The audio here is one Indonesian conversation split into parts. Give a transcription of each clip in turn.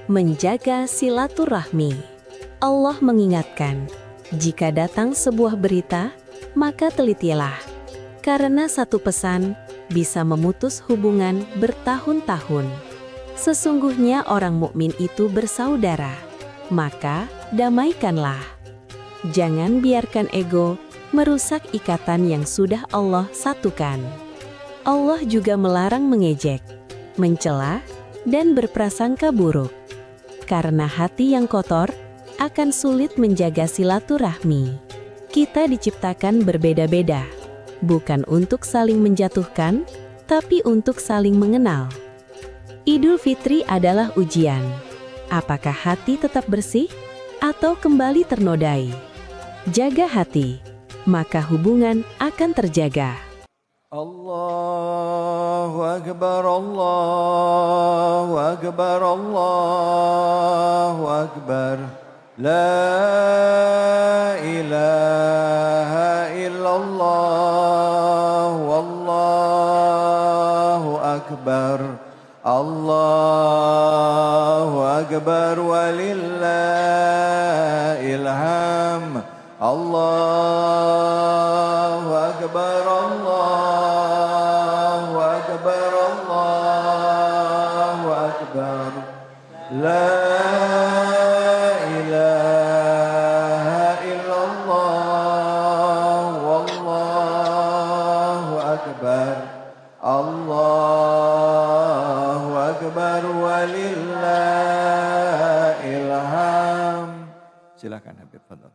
Menjaga silaturahmi. Allah mengingatkan, jika datang sebuah berita, maka telitilah. Karena satu pesan bisa memutus hubungan bertahun-tahun. Sesungguhnya orang mukmin itu bersaudara, maka damaikanlah. Jangan biarkan ego merusak ikatan yang sudah Allah satukan. Allah juga melarang mengejek, mencela, dan berprasangka buruk. Karena hati yang kotor akan sulit menjaga silaturahmi. Kita diciptakan berbeda-beda, bukan untuk saling menjatuhkan, tapi untuk saling mengenal. Idul Fitri adalah ujian. Apakah hati tetap bersih atau kembali ternodai? Jaga hati, maka hubungan akan terjaga. Allahu Akbar, Allahu Akbar, Allahu Akbar. La ilaha illallah, wallahu akbar. Allahu Akbar walillahil hamd. Allahu Akbar, Allahu Akbar, Allahu Akbar. La ilaha illallah, wallahu akbar. Allahu Akbar walillahil hamd. Silakan Habib, fadhal.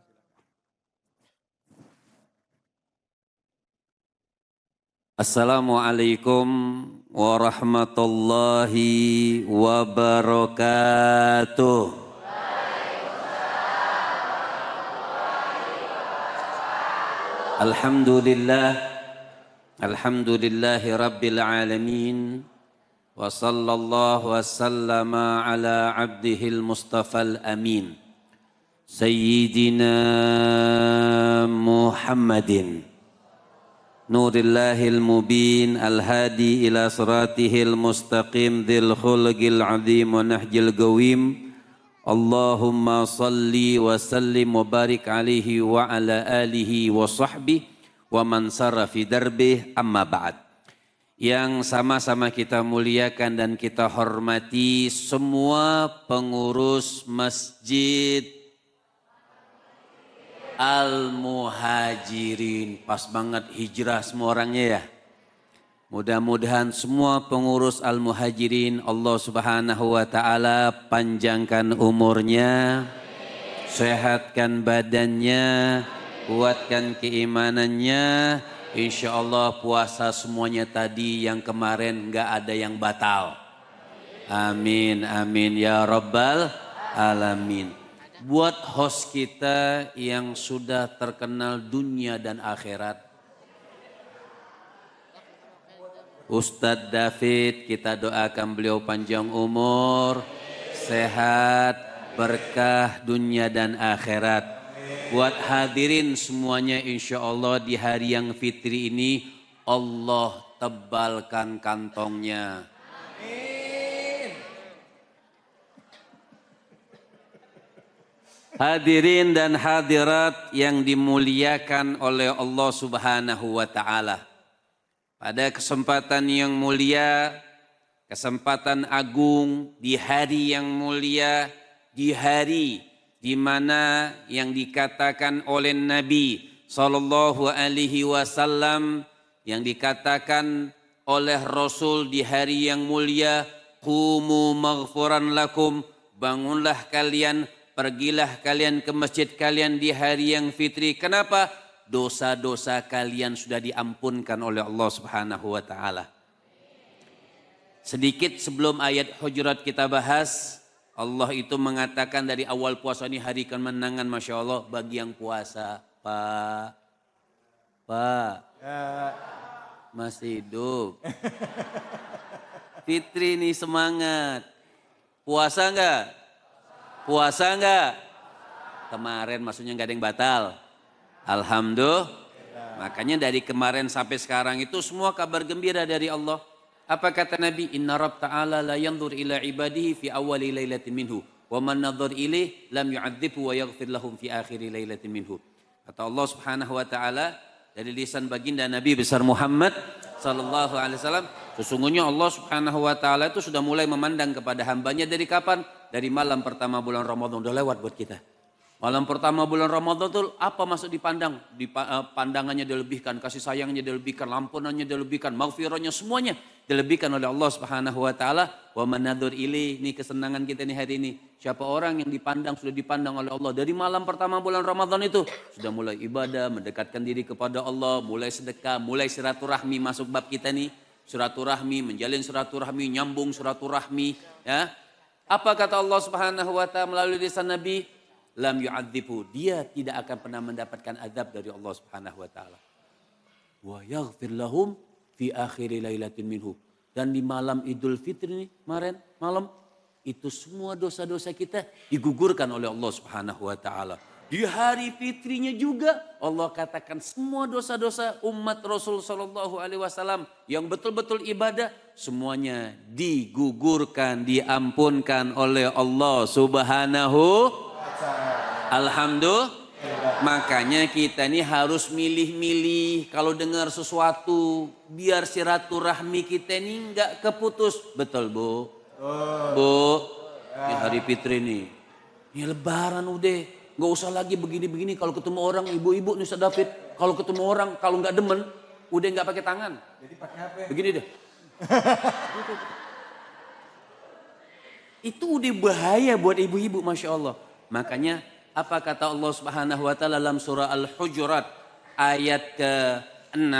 Assalamualaikum warahmatullahi wabarakatuh. Alhamdulillahi rabbil alamin. Wa sallallahu wasallama ala abdihil mustafal amin. Sayyidina Muhammadin Nurillahil mubin al-hadi ila siratihil mustaqim dhil khulqil azim wa nahjil gawim. Allahumma salli wa sallim wa barik alaihi wa ala alihi wa sahbihi wa man sarra fi darbih, amma ba'd. Yang sama-sama kita muliakan dan kita hormati semua pengurus Masjid Al-Muhajirin. Pas banget hijrah semua orangnya ya. Mudah-mudahan semua pengurus Al-Muhajirin Allah Subhanahu wa taala panjangkan umurnya, sehatkan badannya, kuatkan keimanannya. Insya Allah puasa semuanya tadi yang kemarin nggak ada yang batal. Amin, amin ya rabbal alamin. Buat host kita yang sudah terkenal dunia dan akhirat, Ustadz David, kita doakan beliau panjang umur, sehat, berkah dunia dan akhirat. Buat hadirin semuanya, insya Allah di hari yang fitri ini Allah tebalkan kantongnya. Hadirin dan hadirat yang dimuliakan oleh Allah Subhanahu wa taala. Pada kesempatan yang mulia, kesempatan agung di hari yang mulia, di hari di mana yang dikatakan oleh Nabi sallallahu alaihi wasallam, yang dikatakan oleh Rasul di hari yang mulia, qumu maghfuran lakum, bangunlah kalian, pergilah kalian ke masjid kalian di hari yang fitri. Kenapa? Dosa-dosa kalian sudah diampunkan oleh Allah Subhanahu wa taala. Sedikit sebelum ayat Hujurat kita bahas, Allah itu mengatakan dari awal puasa ini hari kemenangan, Masya Allah, bagi yang puasa. Pak masih hidup. Fitri ini semangat. Puasa enggak? Puasa enggak? Kemarin maksudnya enggak ada yang batal. Alhamdulillah. Makanya dari kemarin sampai sekarang itu semua kabar gembira dari Allah. Apa kata Nabi? Inna Rabb ta'ala la yanzur ila ibadihi fi awwali lailatin minhu. Wa man nadhar ilaih lam yu'adzibhu wa yaghfir lahum fi akhiri lailatin minhu. Kata Allah Subhanahu wa taala dari lisan baginda Nabi besar Muhammad sallallahu alaihi wasallam, sesungguhnya Allah Subhanahu wa taala itu sudah mulai memandang kepada hambanya dari kapan? Dari malam pertama bulan Ramadan. Udah lewat buat kita. Malam pertama bulan Ramadan itu apa masuk dipandang? Pandangannya dilebihkan, kasih sayangnya dilebihkan, lampunannya dilebihkan, maghfirahnya semuanya dilebihkan oleh Allah Subhanahu wa taala. Wa manadur ilaih, ini kesenangan kita nih hari ini. Siapa orang yang dipandang sudah dipandang oleh Allah dari malam pertama bulan Ramadan itu sudah mulai ibadah, mendekatkan diri kepada Allah, mulai sedekah, mulai silaturahmi, masuk bab kita nih. Silaturahmi, menjalin silaturahmi, nyambung silaturahmi, ya. Apa kata Allah Subhanahu wa taala melalui lisan Nabi? Lam yu'adzibhu, dia tidak akan pernah mendapatkan azab dari Allah Subhanahu wa taala. Wa yaghfir lahum fi akhiri lailatin minhu. Dan di malam Idul Fitri ini kemarin malam itu semua dosa-dosa kita digugurkan oleh Allah Subhanahu wa taala. Di hari fitrinya juga Allah katakan semua dosa-dosa umat Rasul sallallahu alaihi wasallam yang betul-betul ibadah semuanya digugurkan, diampunkan oleh Allah Subhanahu. Alhamdulillah. Makanya kita ini harus milih-milih kalau dengar sesuatu biar silaturahmi kita ini enggak keputus. Betul, Bu? Bu, ini hari fitri nih. Ini lebaran udah. Enggak usah lagi begini-begini kalau ketemu orang ibu-ibu nih Ustaz David. Kalau ketemu orang kalau enggak demen udah enggak pakai tangan. Jadi pakai apa? Begini deh. Itu udah bahaya buat ibu-ibu, Masya Allah. Makanya apa kata Allah Subhanahu wa taala dalam surah Al-Hujurat ayat ke-6,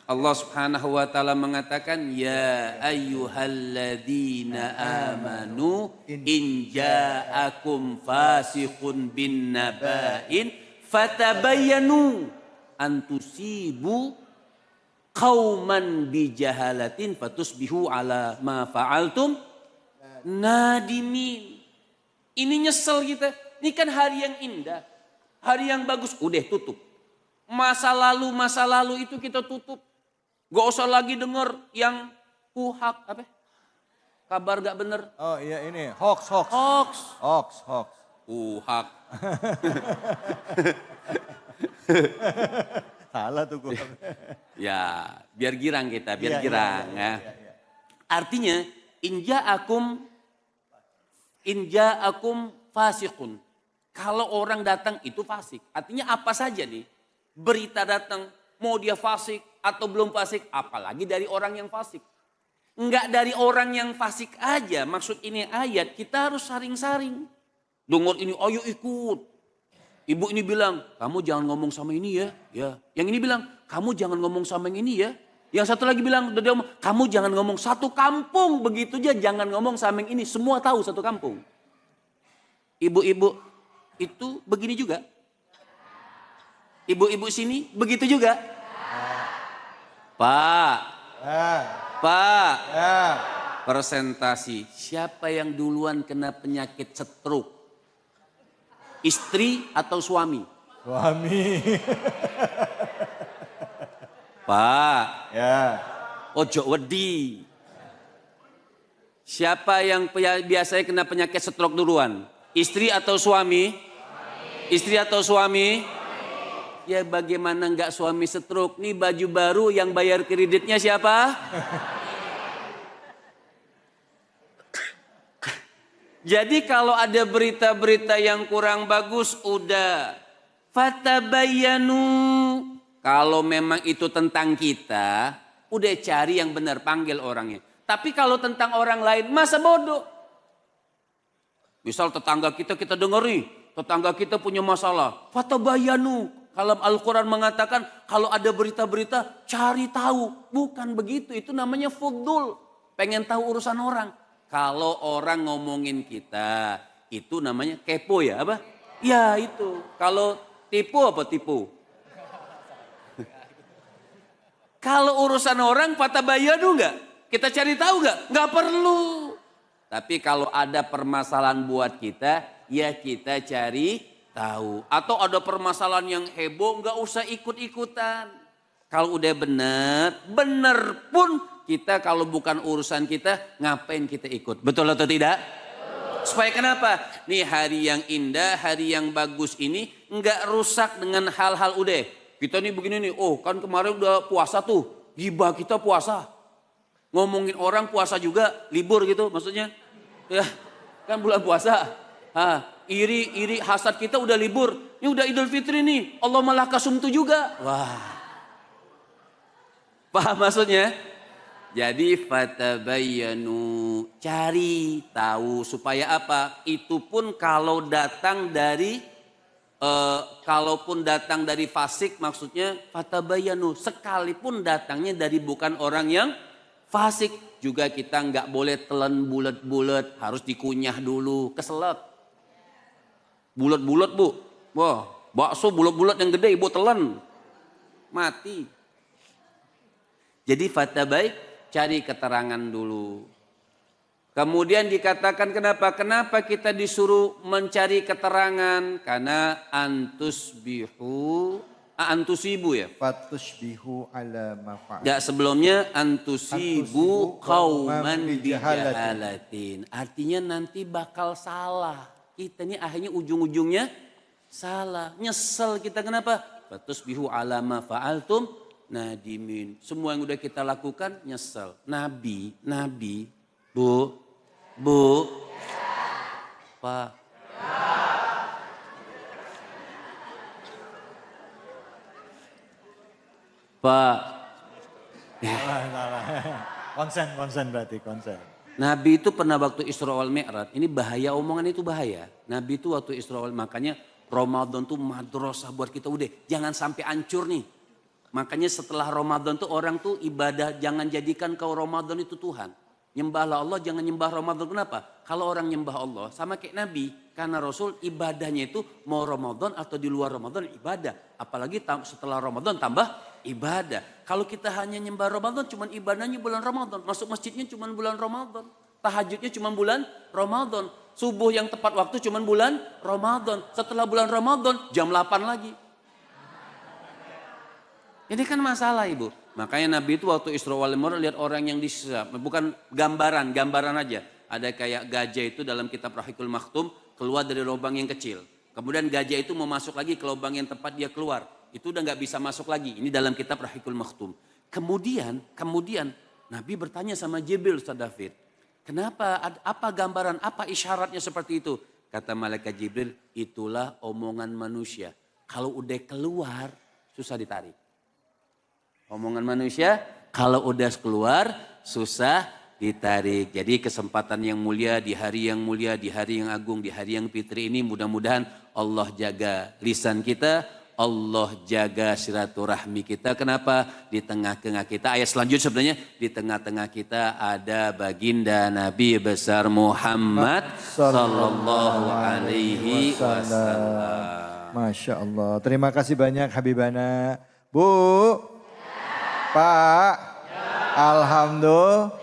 Allah Subhanahu wa taala mengatakan ya ayyuhalladzina amanu in ja'akum fasiqun bin naba'in fatabayyanu an tusibu qauman bijahalatin fatusbihu ala ma fa'altum nadimin. Ini nyesel kita. Ini kan hari yang indah. Hari yang bagus. Udah tutup. Masa lalu itu kita tutup. Gak usah lagi denger yang puhak. Apa? Kabar gak bener. Oh iya ini. Hoax. Puhak. Salah tuh gue. Ya biar girang kita. Biar girang. Ya. Artinya inja akum fasikun. Kalau orang datang itu fasik. Artinya apa saja nih. Berita datang. Mau dia fasik atau belum fasik. Apalagi dari orang yang fasik. Enggak dari orang yang fasik aja. Maksud ini ayat. Kita harus saring-saring. Dengar ini ayo ikut. Ibu ini bilang. Kamu jangan ngomong sama ini ya. Ya. Yang ini bilang. Kamu jangan ngomong sama yang ini ya. Yang satu lagi bilang. Kamu jangan ngomong satu kampung. Begitu aja jangan ngomong sama yang ini. Semua tahu satu kampung. Ibu-ibu itu begini juga. Ibu-ibu sini begitu juga. Pak. Presentasi. Siapa yang duluan kena penyakit stroke? Istri atau suami? Suami. Pak. Ya. Ojo wedi. Siapa yang biasanya kena penyakit stroke duluan? Istri atau suami? Istri atau suami? Ya bagaimana enggak suami stroke? Nih baju baru yang bayar kreditnya siapa? Jadi kalau ada berita-berita yang kurang bagus udah. Fatabayyanu. Kalau memang itu tentang kita, udah cari yang benar, panggil orangnya. Tapi kalau tentang orang lain, masa bodoh? Misal tetangga kita dengar nih. Tetangga kita punya masalah. Fatabayyanu. Kalau Al-Quran mengatakan kalau ada berita-berita cari tahu. Bukan begitu. Itu namanya fudul. Pengen tahu urusan orang. Kalau orang ngomongin kita. Itu namanya kepo ya apa? Ya itu. Kalau tipu apa tipu? Kalau urusan orang fatabayyanu enggak? Kita cari tahu enggak? Enggak perlu. Tapi kalau ada permasalahan buat kita, ya kita cari tahu. Atau ada permasalahan yang heboh, enggak usah ikut-ikutan. Kalau udah benar pun kita kalau bukan urusan kita, ngapain kita ikut? Betul atau tidak? Supaya kenapa? Nih hari yang indah, hari yang bagus ini enggak rusak dengan hal-hal udah. Kita nih begini nih, oh kan kemarin udah puasa tuh, gibah kita puasa. Ngomongin orang puasa juga, libur gitu maksudnya. Ya, kan bulan puasa. Iri hasad kita udah libur. Ini udah Idul Fitri nih, Allah malah kasumtu juga. Wah. Paham maksudnya? Jadi fatabayyanu, cari tahu supaya apa? Itu pun kalau datang dari kalaupun datang dari fasik, maksudnya fatabayyanu, sekalipun datangnya dari bukan orang yang fasik, juga kita nggak boleh telan bulat-bulat, harus dikunyah dulu, keselak. Bulat-bulat bu, wah bakso bulat-bulat yang gede ibu telan, mati. Jadi fatabai, cari keterangan dulu. Kemudian dikatakan kenapa? Kenapa kita disuruh mencari keterangan? Karena antusibu ya. Fatusbihu ala mafa'al. Ya sebelumnya antusibu qauman bijahalatin. Artinya nanti bakal salah. Kita ini akhirnya ujung-ujungnya salah. Nyesel kita kenapa? Fatusbihu ala mafa'altum nadimin. Semua yang udah kita lakukan nyesel. Nabi, Bu, Pak. Pak. Konsen berarti konsen. Nabi itu pernah waktu Isra wal Mi'raj. Ini bahaya, omongan itu bahaya. Nabi itu waktu Isra wal, makanya Ramadan tuh madrasah buat kita, udah jangan sampai hancur nih. Makanya setelah Ramadan tuh orang tuh ibadah, jangan jadikan kau Ramadan itu Tuhan. Nyembahlah Allah, jangan nyembah Ramadan. Kenapa? Kalau orang nyembah Allah sama kayak Nabi. Karena Rasul ibadahnya itu mau Ramadan atau di luar Ramadan ibadah. Apalagi setelah Ramadan tambah ibadah. Kalau kita hanya nyembah Ramadan cuman ibadahnya bulan Ramadan. Masuk masjidnya cuman bulan Ramadan. Tahajudnya cuman bulan Ramadan. Subuh yang tepat waktu cuman bulan Ramadan. Setelah bulan Ramadan jam 8 lagi. Ini kan masalah ibu. Makanya Nabi itu waktu Isra wal Mi'raj lihat orang yang disesat. Bukan gambaran aja. Ada kayak gajah itu dalam kitab Rahikul Maktum keluar dari lubang yang kecil. Kemudian gajah itu mau masuk lagi ke lubang yang tepat, dia keluar. Itu udah gak bisa masuk lagi. Ini dalam kitab Rahikul Maktum. Kemudian Nabi bertanya sama Jibril, Ustaz David. Kenapa, apa gambaran, apa isyaratnya seperti itu? Kata malaikat Jibril, itulah omongan manusia. Kalau udah keluar, susah ditarik. Omongan manusia kalau udah keluar susah ditarik. Jadi kesempatan yang mulia di hari yang mulia, di hari yang agung, di hari yang fitri ini mudah-mudahan Allah jaga lisan kita, Allah jaga silaturahmi kita. Kenapa? Di tengah-tengah kita, ayat selanjutnya sebenarnya di tengah-tengah kita ada baginda Nabi besar Muhammad sallallahu alaihi wasallam. Masya Allah. Terima kasih banyak Habibana. Bu. Pak, Alhamdulillah.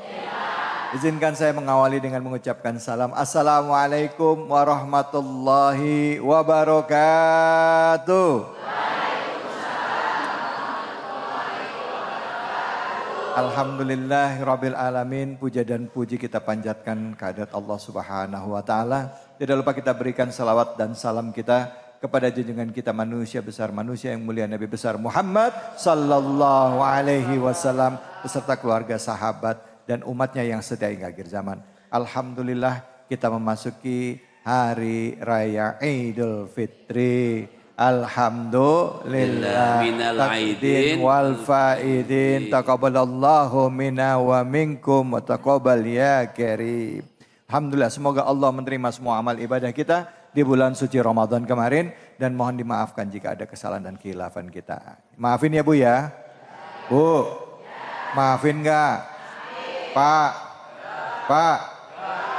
Izinkan saya mengawali dengan mengucapkan salam. Assalamualaikum warahmatullahi wabarakatuh. Alhamdulillahirabbil alamin. Puja dan puji kita panjatkan kehadirat Allah Subhanahu wa taala. Tidak lupa kita berikan salawat dan salam kita kepada junjungan kita manusia besar, manusia yang mulia, Nabi besar Muhammad sallallahu alaihi wasallam beserta keluarga, sahabat dan umatnya yang setia hingga akhir zaman. Alhamdulillah kita memasuki hari raya Idul Fitri. Alhamdulillah minal aidin wal faidin, taqabbalallahu minna wa minkum wa taqabbal ya karim. Alhamdulillah, semoga Allah menerima semua amal ibadah kita di bulan suci Ramadan kemarin dan mohon dimaafkan jika ada kesalahan dan khilafan kita. Maafin ya Bu ya. Bu, maafin enggak? Pak,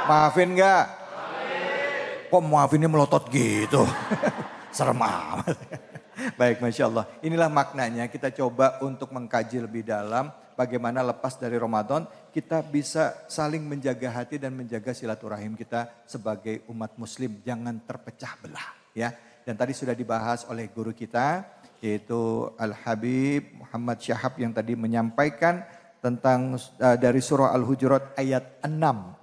maafin enggak? Kok maafinnya melotot gitu? Serem amat. Baik, Masya Allah. Inilah maknanya kita coba untuk mengkaji lebih dalam bagaimana lepas dari Ramadan kita bisa saling menjaga hati dan menjaga silaturahim kita sebagai umat muslim. Jangan terpecah belah ya. Dan tadi sudah dibahas oleh guru kita yaitu Al-Habib Muhammad Syahab yang tadi menyampaikan tentang dari surah Al-Hujurat ayat 6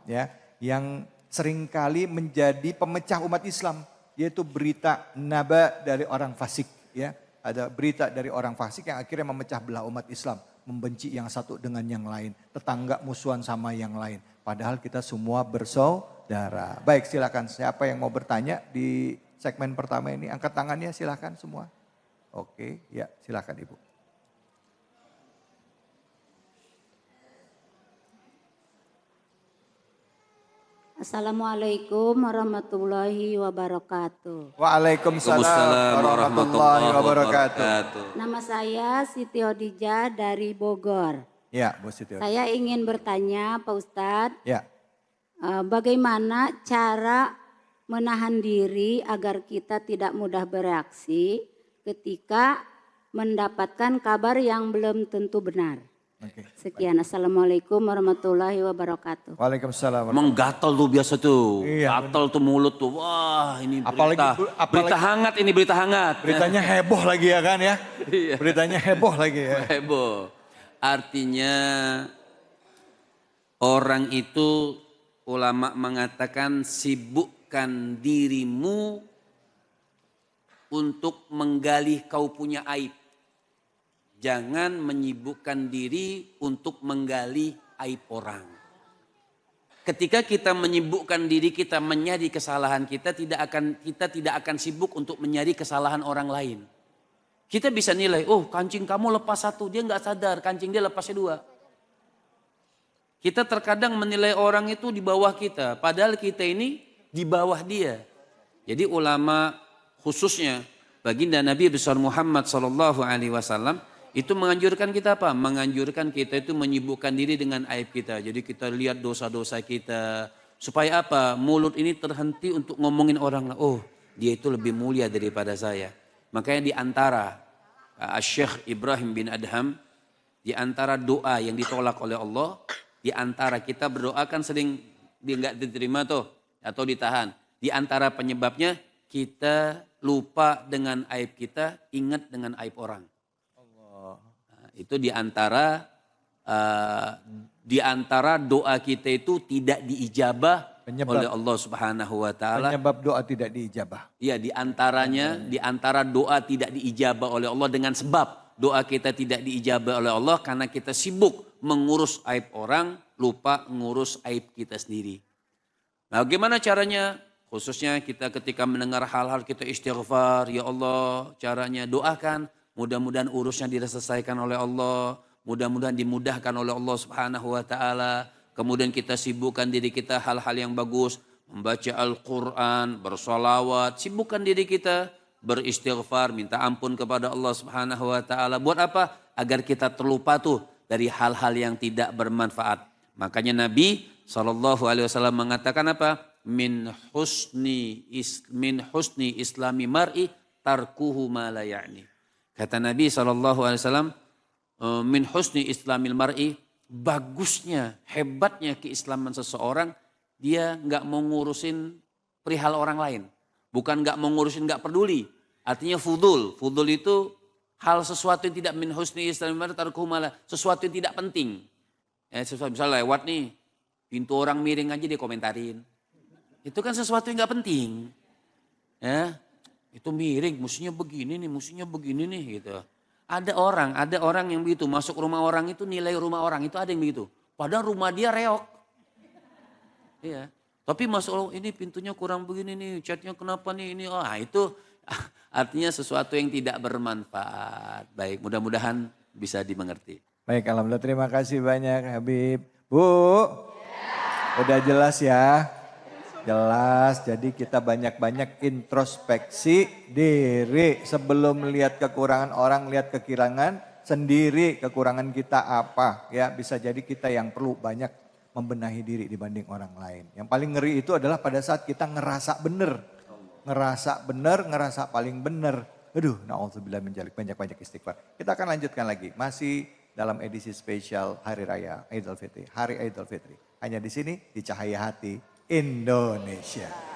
ya, yang seringkali menjadi pemecah umat Islam, yaitu berita naba dari orang fasik ya. Ada berita dari orang fasik yang akhirnya memecah belah umat Islam, membenci yang satu dengan yang lain, tetangga musuhan sama yang lain. Padahal kita semua bersaudara. Baik, silakan siapa yang mau bertanya di segmen pertama ini, angkat tangannya silakan semua. Oke, ya silakan Ibu. Assalamualaikum warahmatullahi wabarakatuh. Waalaikumsalam warahmatullahi wabarakatuh. Nama saya Siti Odija dari Bogor. Ya, Bu Siti. Saya ingin bertanya Pak Ustadz, Ya. bagaimana cara menahan diri agar kita tidak mudah bereaksi ketika mendapatkan kabar yang belum tentu benar. Oke. Sekian, Assalamualaikum warahmatullahi wabarakatuh. Waalaikumsalam. Menggatal tuh biasa tuh. Iya, Gatal tuh mulut tuh. Wah, ini Apalagi- berita. apalagi- Berita hangat ini, berita hangat. Beritanya heboh lagi ya kan ya? Iya. Beritanya heboh lagi ya. Heboh. Artinya orang itu, ulama mengatakan, sibukkan dirimu untuk menggali kau punya aib. Jangan menyibukkan diri untuk menggali aib orang. Ketika kita menyibukkan diri kita menyadari kesalahan kita tidak akan sibuk untuk menyadari kesalahan orang lain. Kita bisa nilai, oh kancing kamu lepas satu, dia nggak sadar kancing dia lepasnya dua. Kita terkadang menilai orang itu di bawah kita, padahal kita ini di bawah dia. Jadi ulama khususnya baginda Nabi besar Muhammad SAW itu menganjurkan kita apa? Menganjurkan kita itu menyibukkan diri dengan aib kita. Jadi kita lihat dosa-dosa kita. Supaya apa? Mulut ini terhenti untuk ngomongin orang. Oh, dia itu lebih mulia daripada saya. Makanya di antara Syekh Ibrahim bin Adham, di antara doa yang ditolak oleh Allah, di antara kita berdoa kan sering dia nggak diterima tuh atau ditahan. Di antara penyebabnya kita lupa dengan aib kita, ingat dengan aib orang. Itu di antara doa kita itu tidak diijabah oleh Allah Subhanahu wa taala. Penyebab doa tidak diijabah. Iya, di antara doa tidak diijabah oleh Allah dengan sebab doa kita tidak diijabah oleh Allah karena kita sibuk mengurus aib orang, lupa ngurus aib kita sendiri. Nah, bagaimana caranya? Khususnya kita ketika mendengar hal-hal kita istighfar, ya Allah, caranya doakan. Mudah-mudahan urusnya diselesaikan oleh Allah. Mudah-mudahan dimudahkan oleh Allah Subhanahu wa taala. Kemudian kita sibukkan diri kita hal-hal yang bagus. Membaca Al-Quran, bersolawat. Sibukkan diri kita beristighfar, minta ampun kepada Allah Subhanahu wa taala. Buat apa? Agar kita terlupa tuh dari hal-hal yang tidak bermanfaat. Makanya Nabi SAW mengatakan apa? Min husni islami mar'i tarkuhu ma la ya'ni. Kata Nabi SAW, min husni islamil mar'i, bagusnya, hebatnya keislaman seseorang, dia nggak mau ngurusin perihal orang lain. Bukan nggak mau ngurusin, nggak peduli. Artinya fudul. Fudul itu hal sesuatu yang tidak min husni islamil mar'i tarkuhu ma la, sesuatu yang tidak penting. Misalnya lewat nih, pintu orang miring aja dia komentarin. Itu kan sesuatu yang nggak penting. Ya. Itu miring, mestinya begini nih gitu. Ada orang yang begitu, masuk rumah orang itu nilai rumah orang itu ada yang begitu. Padahal rumah dia reok. Iya. Tapi masuk, ini pintunya kurang begini nih, catnya kenapa nih, ini. Itu artinya sesuatu yang tidak bermanfaat. Baik, mudah-mudahan bisa dimengerti. Baik, alhamdulillah, terima kasih banyak Habib. Bu, udah jelas ya? Jelas, jadi kita banyak-banyak introspeksi diri. Sebelum melihat kekurangan orang, lihat kekurangan sendiri. Kekurangan kita apa? Ya, bisa jadi kita yang perlu banyak membenahi diri dibanding orang lain. Yang paling ngeri itu adalah pada saat kita ngerasa benar. Ngerasa paling benar. Aduh, na'udzubillah min dzalik, banyak-banyak istighfar. Kita akan lanjutkan lagi, masih dalam edisi spesial Hari Raya Idul Fitri. Hari Idul Fitri. Hanya di sini, di Cahaya Hati Indonesia.